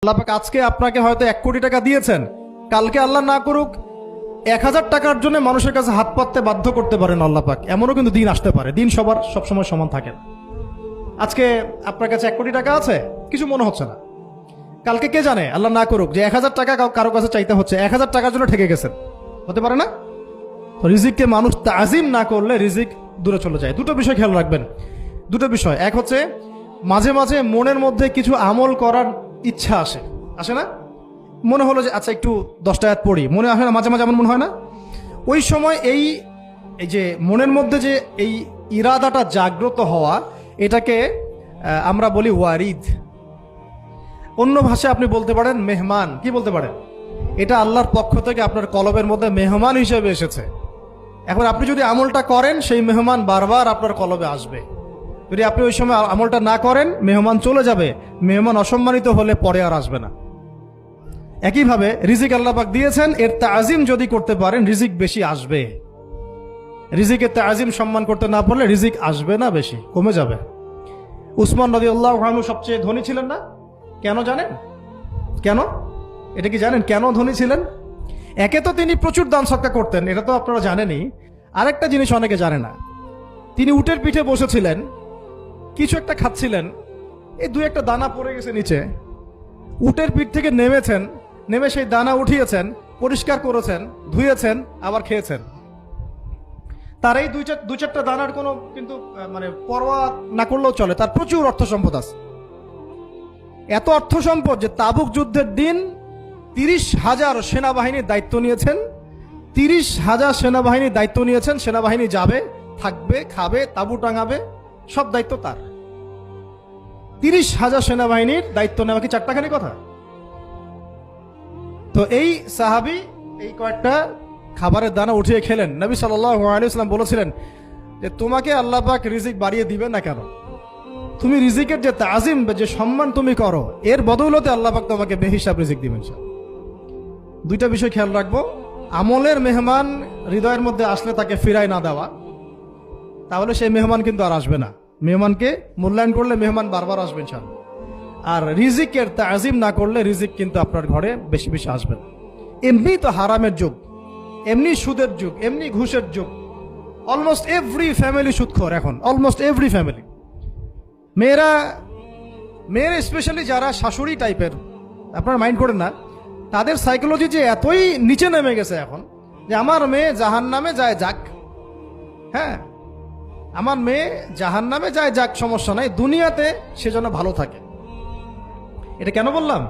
আল্লাহ পাক আজকে আপনাকে হয়তো 1 কোটি টাকা দিয়েছেন, কালকে আল্লাহ না করুক 1000 টাকার জন্য মানুষের কাছে হাত পাততে বাধ্য করতে পারেন আল্লাহ পাক। এমনও কিন্তু দিন আসতে পারে, দিন সবার সবসময় সমান থাকে না। আজকে আপনার কাছে 1 কোটি টাকা আছে, কিছু মনে হচ্ছে না। কালকে কে জানে, আল্লাহ না করুক যে 1000 টাকা কারো কাছে চাইতে হচ্ছে, 1000 টাকার জন্য ঠকে গেছেন, হতে পারে না? তো রিজিককে মানুষ তাজিম না করলে রিজিক দূরে চলে যায়। দুটো বিষয় খেয়াল রাখবেন, দুটো বিষয়। এক হচ্ছে মাঝে মাঝে মনের মধ্যে কিছু আমল করার ইচ্ছা আসে, আসে না? মনে হলো যে আচ্ছা একটু 10টা আয়াত পড়ি, মনে আসে না মাঝে মাঝে? এমন মনে হয় না? ওই সময় এই যে মনের মধ্যে যে এই ইরাদাটা জাগ্রত হওয়া, এটাকে আমরা বলি ওয়ারিদ। অন্য ভাষায় আপনি বলতে পারেন মেহমান। কি বলতে পারেন? এটা আল্লাহর পক্ষ থেকে আপনার কলবের মধ্যে মেহমান হিসেবে এসেছে। এখন আপনি যদি আমলটা করেন, সেই মেহমান বারবার আপনার কলবে আসবে। যদি আপনি ওই সময় আমলটা না করেন, মেহমান চলে যাবে, মেহমান অসম্মানিত হলে পরে আর আসবে না। একইভাবে রিজিক আল্লাহ পাক দিয়েছেন, এর তাজিম যদি করতে পারেন রিজিক বেশি আসবে। রিজিকের তাজিম সম্মান করতে না পারলে রিজিক আসবে না, বেশি কমে যাবে। উসমান রাদিয়াল্লাহু আনহু সবচেয়ে ধনী ছিলেন না? কেন জানেন? কেন? এটা কি জানেন কেন ধনী ছিলেন? একে তো তিনি প্রচুর দান সদকা করতেন, এটা তো আপনারা জানেনই। আরেকটা জিনিস অনেকে জানে না, তিনি উটের পিঠে বসেছিলেন, কিছু একটা খাচ্ছিলেন, এই 2-1 দানা পড়ে গেছে নিচে। উটের পিঠ থেকে নেমেছেন, নেমে সেই দানা উঠিয়েছেন, পরিষ্কার করেছেন, ধুয়েছেন, আবার খেয়েছেন। তার এই 2-4টা দানার কোনো কিন্তু মানে পরোয়া না করলেও চলে, তার প্রচুর অর্থ সম্পদ আছে। এত অর্থ সম্পদ যে তাবুক যুদ্ধের দিন 30,000 সেনাবাহিনীর দায়িত্ব নিয়েছেন। 30,000 সেনাবাহিনীর দায়িত্ব নিয়েছেন। সেনাবাহিনী যাবে, থাকবে, খাবে, তাবু টাঙাবে, সব দায়িত্ব তার। 30,000 সেনাবাহিনীর দায়িত্ব নেওয়া কি চারটাখানি কথা? তো এই সাহাবী এই কয়েকটা খাবারের দানা উঠিয়ে খেলেন। নবী সাল্লাল্লাহু আলাইহি ওয়াসাল্লাম বলেছিলেন যে তোমাকে আল্লাহ পাক রিজিক বাড়িয়ে দিবেন না কেন? তুমি রিজিকের যে তাজিম, যে সম্মান তুমি করো, এর বদৌলতে আল্লাহ পাক তোমাকে বেহিসাব রিজিক দিবেন। দুইটা বিষয় খেয়াল রাখবো। আমলের মেহমান হৃদয়ের মধ্যে আসলে তাকে ফিরায় না দেওয়া, তাহলে সেই মেহমান কিন্তু আর আসবে না। মেহমানকে মূল্যায়ন করলে মেহমান বারবার আসবে ইনশাআল্লাহ। আর রিজিকের তাজিম না করলে রিজিক কিন্তু আপনার ঘরে বেশি বেশি আসবে না। এমনি তো হারামের যুগ, এমনি সুদের যুগ, এমনি ঘুষের যুগ। অলমোস্ট এভরি ফ্যামিলি সুদখোর এখন, অলমোস্ট এভরি ফ্যামিলি। মেয়েরা স্পেশালি যারা শাশুড়ি টাইপের, আপনারা মাইন্ড করেন না, তাদের সাইকোলজি যে এতই নিচে নেমে গেছে এখন যে আমার মেয়ে জাহান্নামে যায় যাক। হ্যাঁ, আমার মেয়ে জাহান্নামে যায় যাক, সমস্যা নাই, দুনিয়াতে সে যেন ভালো থাকে। এটা কেন বললাম?